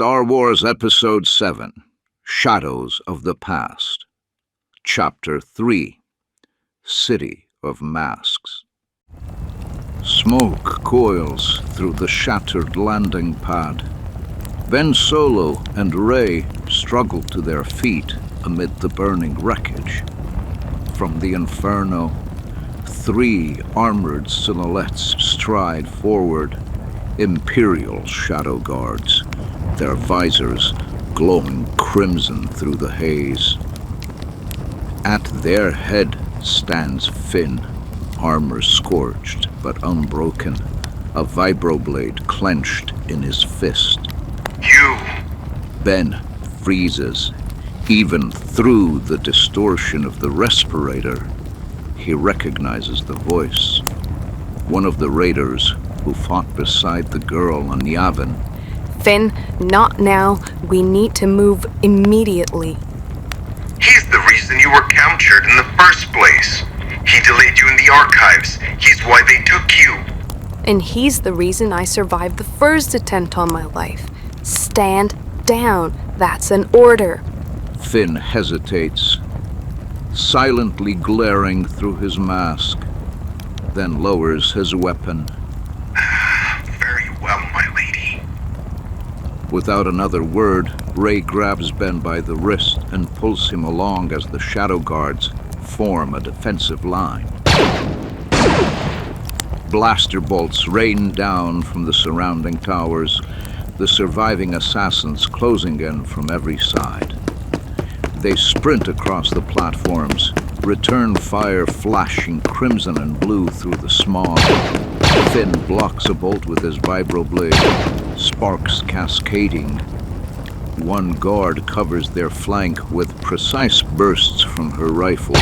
Star Wars Episode 7, Shadows of the Past. Chapter 3, City of Masks. Smoke coils through the shattered landing pad. Ben Solo and Rey struggle to their feet amid the burning wreckage. From the inferno, 3 armored silhouettes stride forward, Imperial shadow guards, their visors glowing crimson through the haze. At their head stands Finn, armor scorched but unbroken, a vibroblade clenched in his fist. You! Ben freezes. Even through the distortion of the respirator, he recognizes the voice. One of the raiders who fought beside the girl on Yavin. Finn, not now. We need to move immediately. He's the reason you were captured in the first place. He delayed you in the archives. He's why they took you. And he's the reason I survived the first attempt on my life. Stand down. That's an order. Finn hesitates, silently glaring through his mask, then lowers his weapon. Very well, my lady. Without another word, Rey grabs Ben by the wrist and pulls him along as the shadow guards form a defensive line. Blaster bolts rain down from the surrounding towers, the surviving assassins closing in from every side. They sprint across the platforms, return fire flashing crimson and blue through the smog. Finn blocks a bolt with his vibroblade, sparks cascading. One guard covers their flank with precise bursts from her rifle.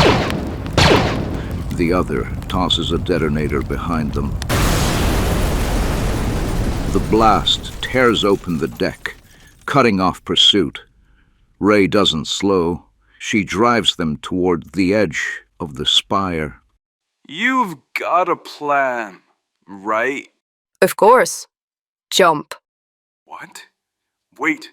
The other tosses a detonator behind them. The blast tears open the deck, cutting off pursuit. Rey doesn't slow. She drives them toward the edge of the spire. You've got a plan, right? Of course. Jump. What? Wait!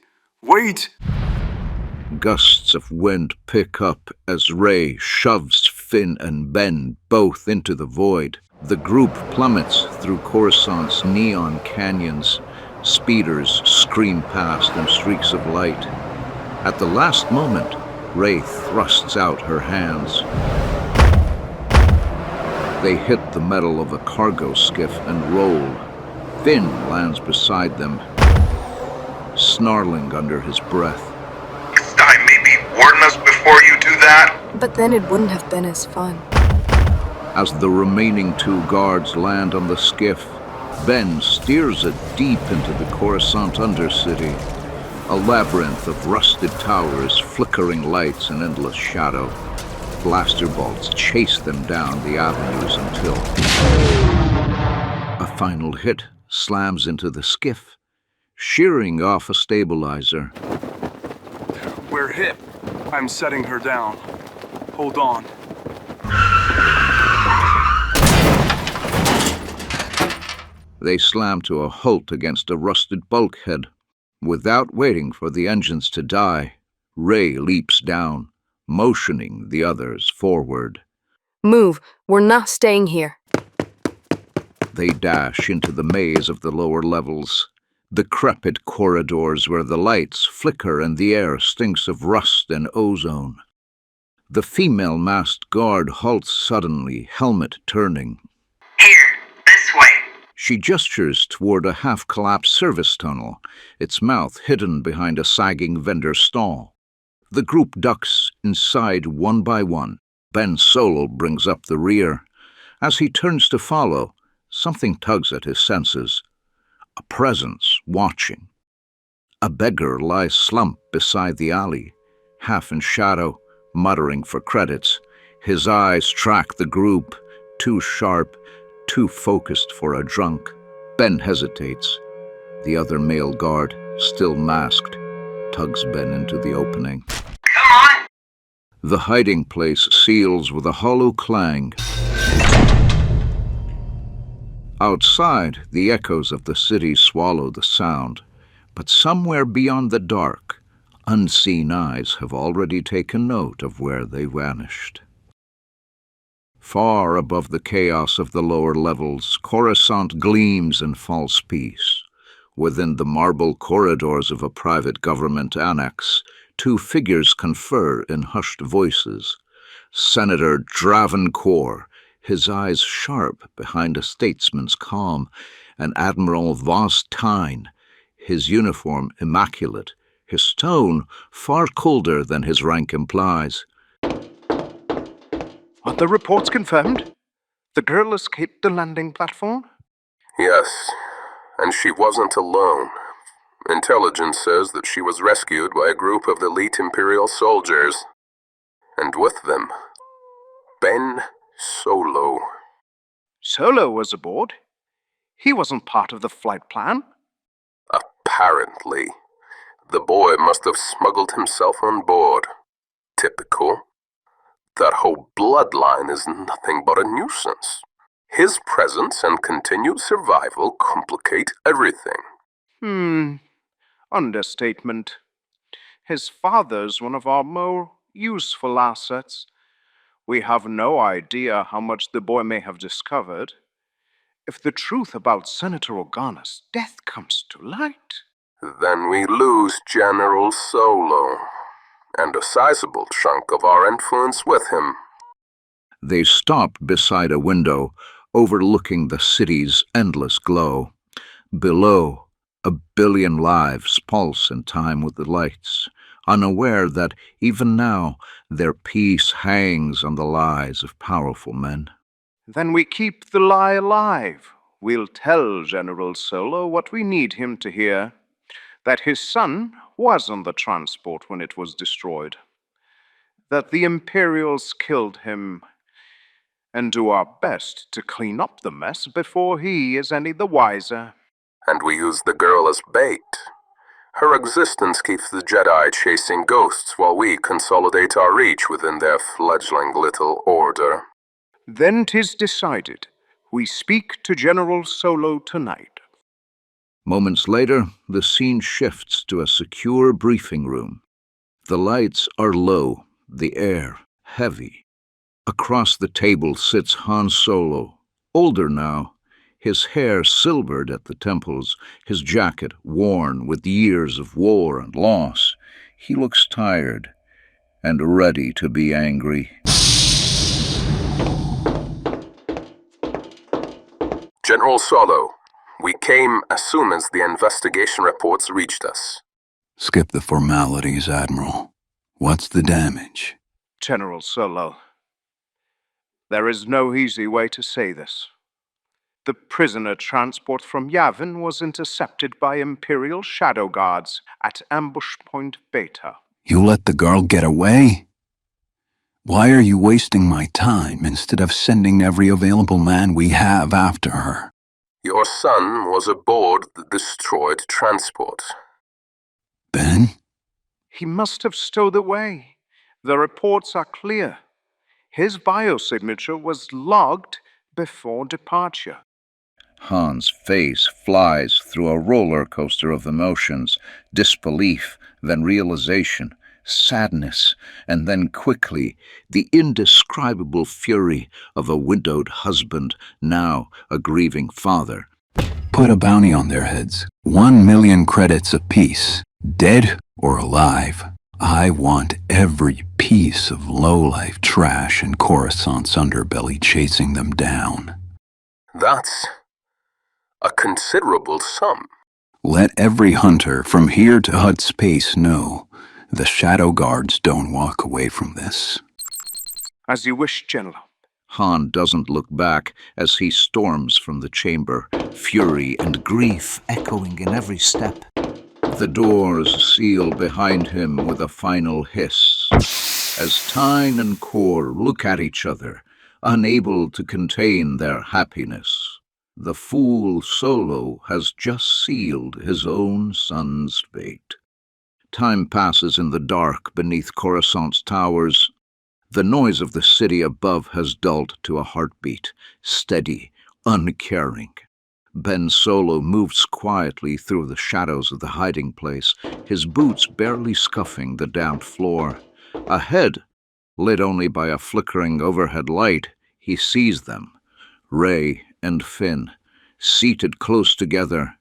Gusts of wind pick up as Rey shoves Finn and Ben both into the void. The group plummets through Coruscant's neon canyons. Speeders scream past in streaks of light. At the last moment, Rey thrusts out her hands. They hit the metal of a cargo skiff and roll. Finn lands beside them, snarling under his breath. Next time, maybe warn us before you do that. But then it wouldn't have been as fun. As the remaining 2 guards land on the skiff, Ben steers it deep into the Coruscant undercity, a labyrinth of rusted towers, flickering lights, and endless shadow. Blaster bolts chase them down the avenues until a final hit slams into the skiff, shearing off a stabilizer. We're hit. I'm setting her down. Hold on. They slam to a halt against a rusted bulkhead. Without waiting for the engines to die, Rey leaps down, motioning the others forward. Move. We're not staying here. They dash into the maze of the lower levels, decrepit corridors where the lights flicker and the air stinks of rust and ozone. The female masked guard halts suddenly, helmet turning. Here, this way. She gestures toward a half-collapsed service tunnel, its mouth hidden behind a sagging vendor stall. The group ducks inside one by one. Ben Solo brings up the rear. As he turns to follow, something tugs at his senses. A presence watching. A beggar lies slumped beside the alley, half in shadow, muttering for credits. His eyes track the group, too sharp, too focused for a drunk. Ben hesitates. The other male guard, still masked, tugs Ben into the opening. Come on! The hiding place seals with a hollow clang. Outside, the echoes of the city swallow the sound. But somewhere beyond the dark, unseen eyes have already taken note of where they vanished. Far above the chaos of the lower levels, Coruscant gleams in false peace. Within the marble corridors of a private government annex, two figures confer in hushed voices. Senator Dravencore, his eyes sharp behind a statesman's calm, and Admiral Vos Tyne, his uniform immaculate, his tone far colder than his rank implies. Are the reports confirmed? The girl escaped the landing platform? Yes, and she wasn't alone. Intelligence says that she was rescued by a group of elite Imperial soldiers. And with them, Ben Solo. Solo was aboard. He wasn't part of the flight plan. Apparently. The boy must have smuggled himself on board. Typical. That whole bloodline is nothing but a nuisance. His presence and continued survival complicate everything. Understatement. His father's one of our more useful assets. We have no idea how much the boy may have discovered. If the truth about Senator Organa's death comes to light... Then we lose General Solo, and a sizable chunk of our influence with him. They stop beside a window, overlooking the city's endless glow. Below, 1 billion lives pulse in time with the lights, unaware that even now their peace hangs on the lies of powerful men. Then we keep the lie alive. We'll tell General Solo what we need him to hear. That his son was on the transport when it was destroyed. That the Imperials killed him. And do our best to clean up the mess before he is any the wiser. And we use the girl as bait. Her existence keeps the Jedi chasing ghosts while we consolidate our reach within their fledgling little order. Then 'tis decided. We speak to General Solo tonight. Moments later, the scene shifts to a secure briefing room. The lights are low, the air heavy. Across the table sits Han Solo, older now, his hair silvered at the temples, his jacket worn with years of war and loss. He looks tired and ready to be angry. General Solo, we came as soon as the investigation reports reached us. Skip the formalities, Admiral. What's the damage? General Solo, there is no easy way to say this. The prisoner transport from Yavin was intercepted by Imperial Shadow Guards at Ambush Point Beta. You let the girl get away? Why are you wasting my time instead of sending every available man we have after her? Your son was aboard the destroyed transport. Ben? He must have stowed away. The reports are clear. His biosignature was logged before departure. Han's face flies through a roller coaster of emotions, disbelief, then realization, sadness, and then quickly the indescribable fury of a widowed husband, now a grieving father. Put a bounty on their heads. 1 million credits apiece, dead or alive. I want every piece of low-life trash in Coruscant's underbelly chasing them down. That's a considerable sum. Let every hunter from here to Hut Space know the Shadow Guards don't walk away from this. As you wish, General. Han doesn't look back as he storms from the chamber, fury and grief echoing in every step. The doors seal behind him with a final hiss, as Tyne and Core look at each other, unable to contain their happiness. The fool Solo has just sealed his own son's fate. Time passes in the dark beneath Coruscant's towers. The noise of the city above has dulled to a heartbeat, steady, uncaring. Ben Solo moves quietly through the shadows of the hiding place, his boots barely scuffing the damp floor. Ahead, lit only by a flickering overhead light, he sees them, Rey and Finn, seated close together,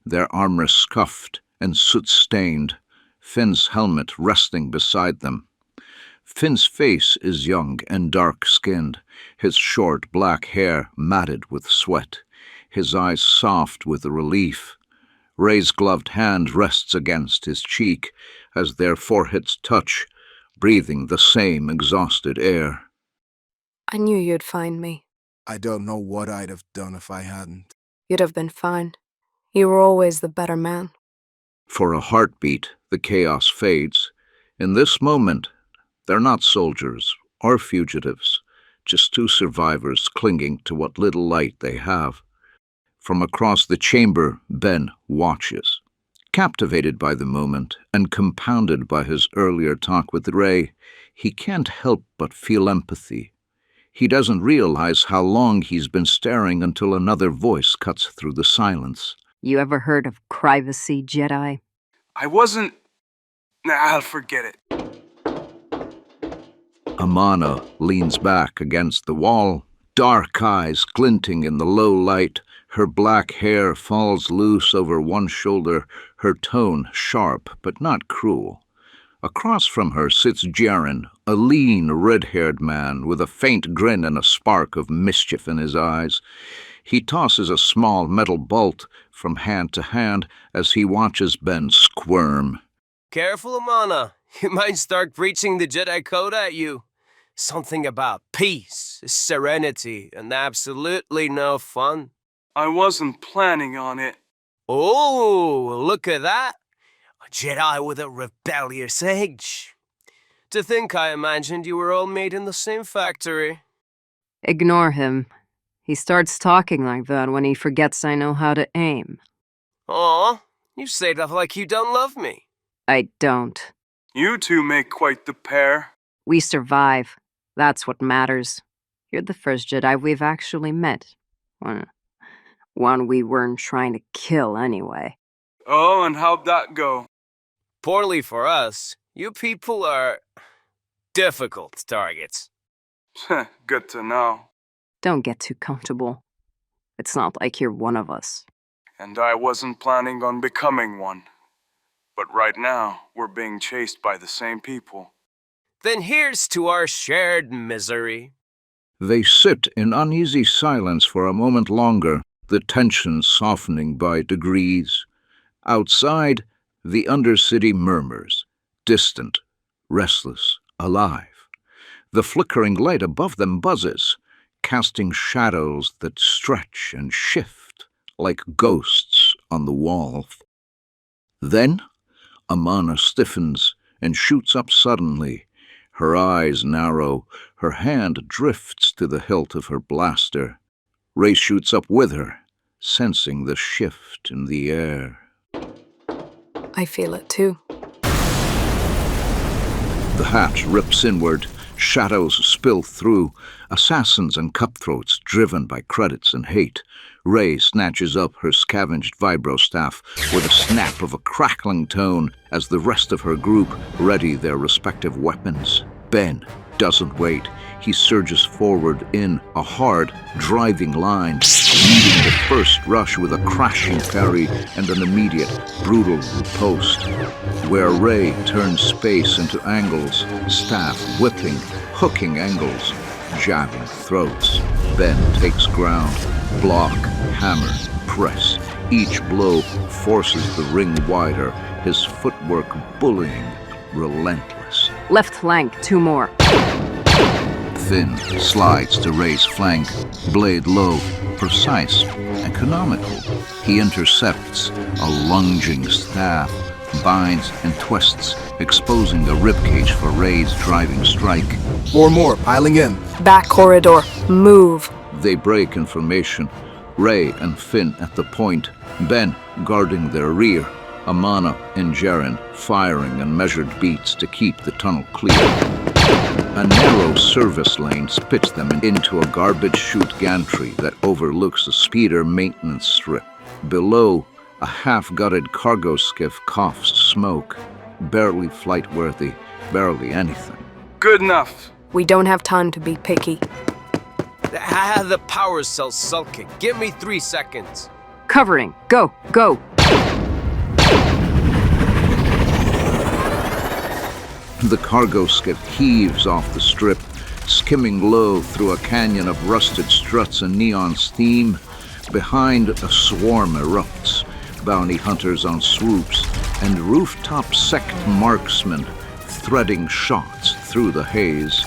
their armor scuffed and soot-stained, Finn's helmet resting beside them. Finn's face is young and dark-skinned, his short black hair matted with sweat, his eyes soft with relief. Rey's gloved hand rests against his cheek as their foreheads touch, breathing the same exhausted air. I knew you'd find me. I don't know what I'd have done if I hadn't. You'd have been fine. You were always the better man. For a heartbeat, the chaos fades. In this moment, they're not soldiers or fugitives, just two survivors clinging to what little light they have. From across the chamber, Ben watches. Captivated by the moment and compounded by his earlier talk with Rey, he can't help but feel empathy. He doesn't realize how long he's been staring until another voice cuts through the silence. You ever heard of privacy, Jedi? I wasn't... Nah, I'll forget it. Amana leans back against the wall, dark eyes glinting in the low light. Her black hair falls loose over one shoulder, her tone sharp but not cruel. Across from her sits Jaren, a lean, red-haired man with a faint grin and a spark of mischief in his eyes. He tosses a small metal bolt from hand to hand as he watches Ben squirm. Careful, Amana. You might start preaching the Jedi Code at you. Something about peace, serenity, and absolutely no fun. I wasn't planning on it. Oh, look at that. A Jedi with a rebellious edge. To think I imagined you were all made in the same factory. Ignore him. He starts talking like that when he forgets I know how to aim. Aw, you say that like you don't love me. I don't. You two make quite the pair. We survive. That's what matters. You're the first Jedi we've actually met. One we weren't trying to kill anyway. Oh, and how'd that go? Poorly for us. You people are difficult targets. Good to know. Don't get too comfortable. It's not like you're one of us. And I wasn't planning on becoming one. But right now, we're being chased by the same people. Then here's to our shared misery. They sit in uneasy silence for a moment longer, the tension softening by degrees. Outside, the undercity murmurs, distant, restless, alive. The flickering light above them buzzes, casting shadows that stretch and shift like ghosts on the wall. Then, Amana stiffens and shoots up suddenly. Her eyes narrow, her hand drifts to the hilt of her blaster. Rey shoots up with her, sensing the shift in the air. I feel it too. The hatch rips inward, shadows spill through, assassins and cutthroats driven by credits and hate. Rey snatches up her scavenged vibro staff with a snap of a crackling tone as the rest of her group ready their respective weapons. Ben doesn't wait. He surges forward in a hard, driving line, leading the first rush with a crashing parry and an immediate, brutal riposte. Where Rey turns space into angles, staff whipping, hooking angles, jabbing throats. Ben takes ground, block, hammer, press. Each blow forces the ring wider, his footwork bullying, relentless. Left flank, 2 more. Finn slides to Rey's flank, blade low, precise, economical. He intercepts a lunging staff, binds and twists, exposing the ribcage for Rey's driving strike. 4 more, piling in. Back corridor. Move. They break in formation, Rey and Finn at the point, Ben guarding their rear, Amana and Jaren firing in measured beats to keep the tunnel clear. A narrow service lane spits them into a garbage chute gantry that overlooks a speeder maintenance strip. Below, a half-gutted cargo skiff coughs smoke. Barely flight-worthy, barely anything. Good enough. We don't have time to be picky. The power cell's sulking. Give me 3 seconds. Covering. Go, go. The cargo skiff heaves off the strip, skimming low through a canyon of rusted struts and neon steam. Behind, a swarm erupts, bounty hunters on swoops, and rooftop sect marksmen threading shots through the haze.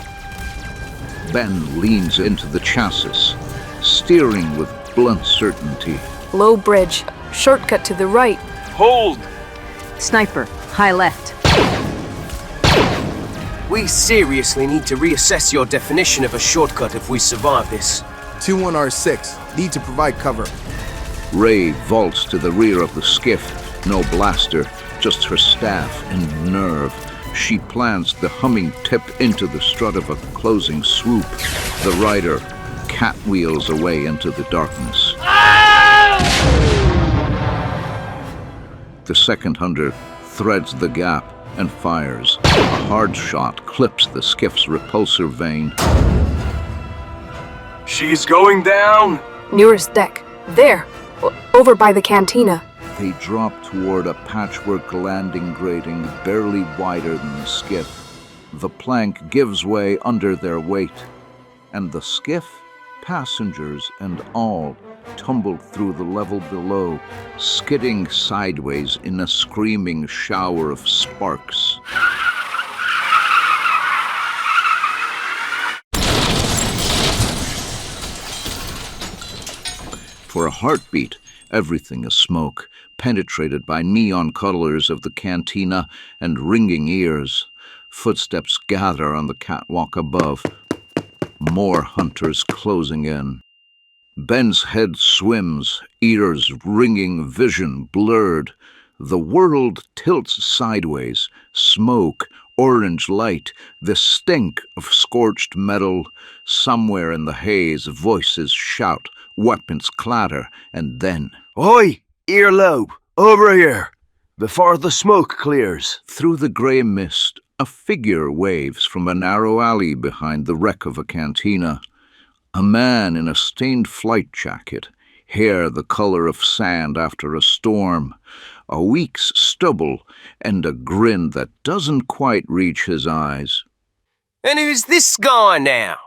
Ben leans into the chassis, steering with blunt certainty. Low bridge. Shortcut to the right. Hold! Sniper. High left. We seriously need to reassess your definition of a shortcut if we survive this. 2-1-R-6. Need to provide cover. Ray vaults to the rear of the skiff. No blaster, just her staff and nerve. She plants the humming tip into the strut of a closing swoop. The rider catwheels away into the darkness. The second hunter threads the gap and fires. A hard shot clips the skiff's repulsor vane. She's going down! Nearest deck. There. Over by the cantina. They drop toward a patchwork landing grating barely wider than the skiff. The plank gives way under their weight, and the skiff, passengers and all, tumbled through the level below, skidding sideways in a screaming shower of sparks. For a heartbeat, everything is smoke, penetrated by neon colors of the cantina and ringing ears. Footsteps gather on the catwalk above. More hunters closing in. Ben's head swims, ears ringing, vision blurred. The world tilts sideways, smoke, orange light, the stink of scorched metal. Somewhere in the haze, voices shout, weapons clatter, and then... Oi! Earlobe! Over here! Before the smoke clears! Through the grey mist, a figure waves from a narrow alley behind the wreck of a cantina. A man in a stained flight jacket, hair the color of sand after a storm, a week's stubble, and a grin that doesn't quite reach his eyes. And who's this guy now?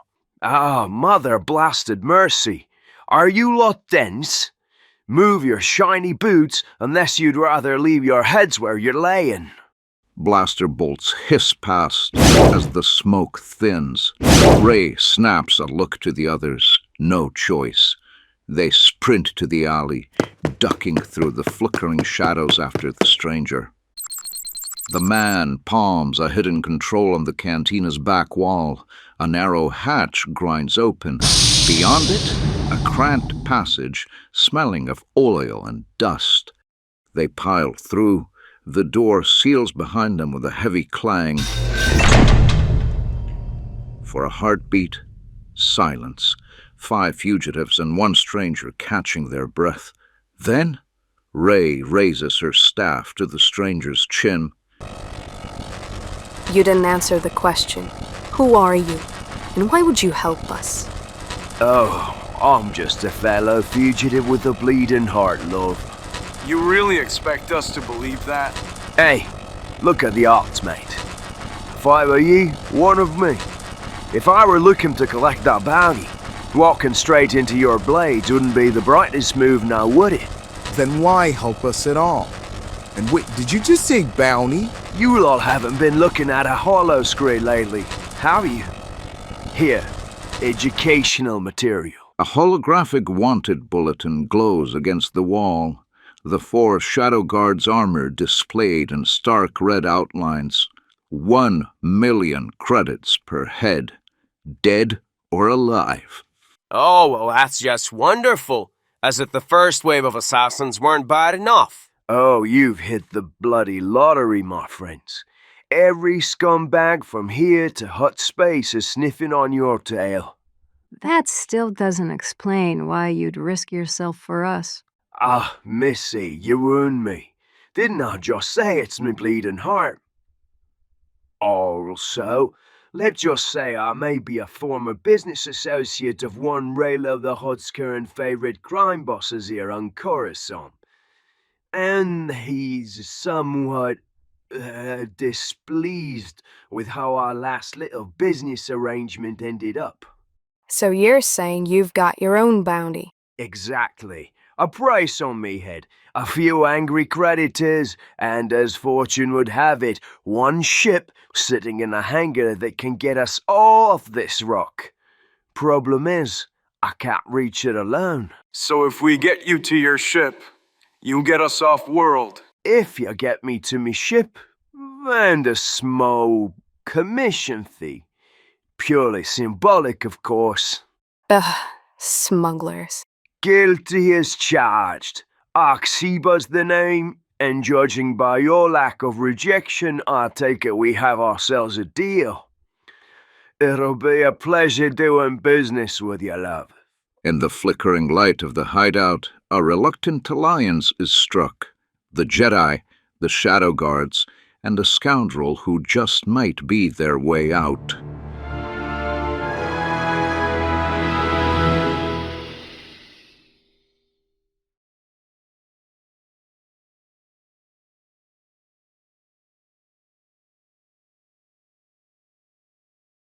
Ah, mother blasted mercy. Are you lot dense? Move your shiny boots unless you'd rather leave your heads where you're laying. Blaster bolts hiss past as the smoke thins. Ray snaps a look to the others. No choice. They sprint to the alley, ducking through the flickering shadows after the stranger. The man palms a hidden control on the cantina's back wall. A narrow hatch grinds open. Beyond it, a cramped passage smelling of oil and dust. They pile through. The door seals behind them with a heavy clang. For a heartbeat, silence. 5 fugitives and 1 stranger catching their breath. Then, Ray raises her staff to the stranger's chin. You didn't answer the question. Who are you? And why would you help us? Oh, I'm just a fellow fugitive with a bleeding heart, love. You really expect us to believe that? Hey, look at the odds, mate. If I were you, one of me. If I were looking to collect that bounty, walking straight into your blades wouldn't be the brightest move now, would it? Then why help us at all? And wait, did you just say bounty? You lot haven't been looking at a hollow screen lately, have you? Here, educational material. A holographic wanted bulletin glows against the wall. The 4 Shadow Guards' armor displayed in stark red outlines. 1 million credits per head, dead or alive. Oh, well, that's just wonderful. As if the first wave of assassins weren't bad enough. Oh, you've hit the bloody lottery, my friends. Every scumbag from here to Hut Space is sniffing on your tail. That still doesn't explain why you'd risk yourself for us. Ah, Missy, you wound me. Didn't I just say it's me bleeding heart? Also, let's just say I may be a former business associate of one rail of the Hut's current favorite crime bosses here on Coruscant. And he's somewhat displeased with how our last little business arrangement ended up. So you're saying you've got your own bounty? Exactly. A price on me head, a few angry creditors, and as fortune would have it, one ship sitting in a hangar that can get us off this rock. Problem is, I can't reach it alone. So if we get you to your ship, you get us off-world. If you get me to me ship, and a small commission fee. Purely symbolic, of course. Ugh, smugglers. Guilty as charged. Arxiba's the name, and judging by your lack of rejection, I take it we have ourselves a deal. It'll be a pleasure doing business with you, love. In the flickering light of the hideout, a reluctant alliance is struck. The Jedi, the Shadow Guards, and a scoundrel who just might be their way out.